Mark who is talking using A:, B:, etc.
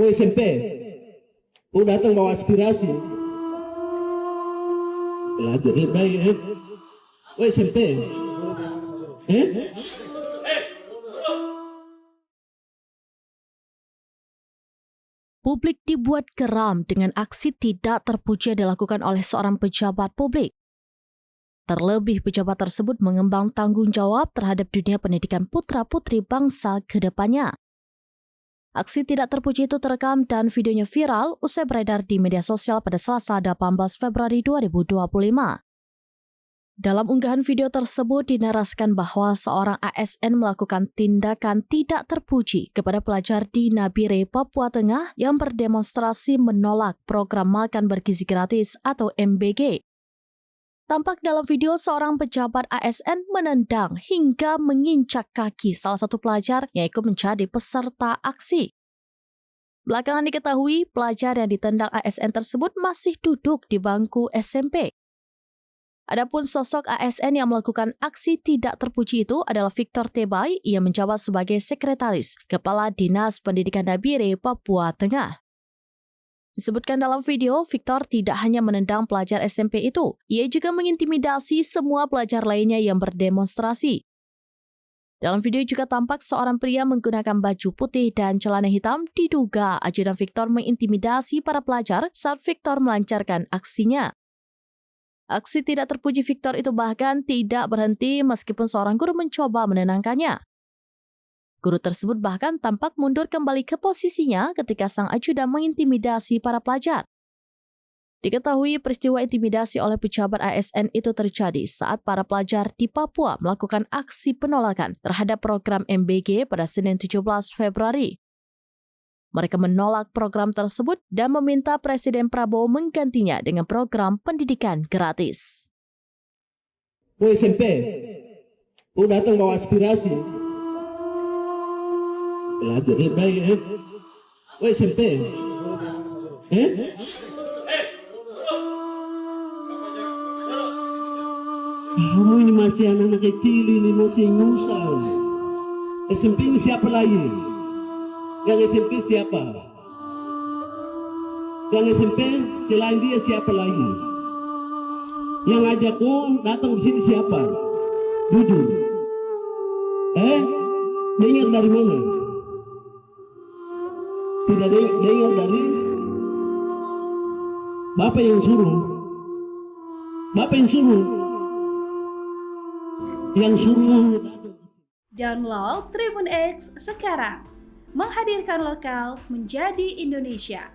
A: Oh SMP, oh datang bawa aspirasi. Belajar baik ya. Oh SMP,
B: Publik dibuat geram dengan aksi tidak terpuji yang dilakukan oleh seorang pejabat publik. Terlebih pejabat tersebut mengemban tanggung jawab terhadap dunia pendidikan putra-putri bangsa ke depannya. Aksi tidak terpuji itu terekam dan videonya viral usai beredar di media sosial pada Selasa 18 Februari 2025. Dalam unggahan video tersebut dinarasikan bahwa seorang ASN melakukan tindakan tidak terpuji kepada pelajar di Nabire, Papua Tengah yang berdemonstrasi menolak program makan bergizi gratis atau MBG. Tampak dalam video seorang pejabat ASN menendang hingga menginjak kaki salah satu pelajar yang ikut menjadi peserta aksi. Belakangan diketahui pelajar yang ditendang ASN tersebut masih duduk di bangku SMP. Adapun sosok ASN yang melakukan aksi tidak terpuji itu adalah Victor Tebay. Ia menjabat sebagai Sekretaris Kepala Dinas Pendidikan Nabire, Papua Tengah. Disebutkan dalam video, Victor tidak hanya menendang pelajar SMP itu, ia juga mengintimidasi semua pelajar lainnya yang berdemonstrasi. Dalam video juga tampak seorang pria menggunakan baju putih dan celana hitam diduga ajudan Victor mengintimidasi para pelajar saat Victor melancarkan aksinya. Aksi tidak terpuji Victor itu bahkan tidak berhenti meskipun seorang guru mencoba menenangkannya. Guru tersebut bahkan tampak mundur kembali ke posisinya ketika sang ajudan mengintimidasi para pelajar. Diketahui peristiwa intimidasi oleh pejabat ASN itu terjadi saat para pelajar di Papua melakukan aksi penolakan terhadap program MBG pada Senin 17 Februari. Mereka menolak program tersebut dan meminta Presiden Prabowo menggantinya dengan program pendidikan gratis.
A: oh SMP, oh datang bawa aspirasi. Belajar baik ya. Oh SMP, kamu ini masih anak-anak kecil ini masih ngusal. SMP ini siapa lagi? Yang SMP siapa? Yang SMP selain dia siapa lagi? Yang ajakku datang di sini siapa? Jujur. Dengar dari mana? Tidak dengar dari Bapak yang suruh. Bapak yang suruh. Yang suruh.
C: Download Tribun X sekarang. Menghadirkan lokal menjadi Indonesia.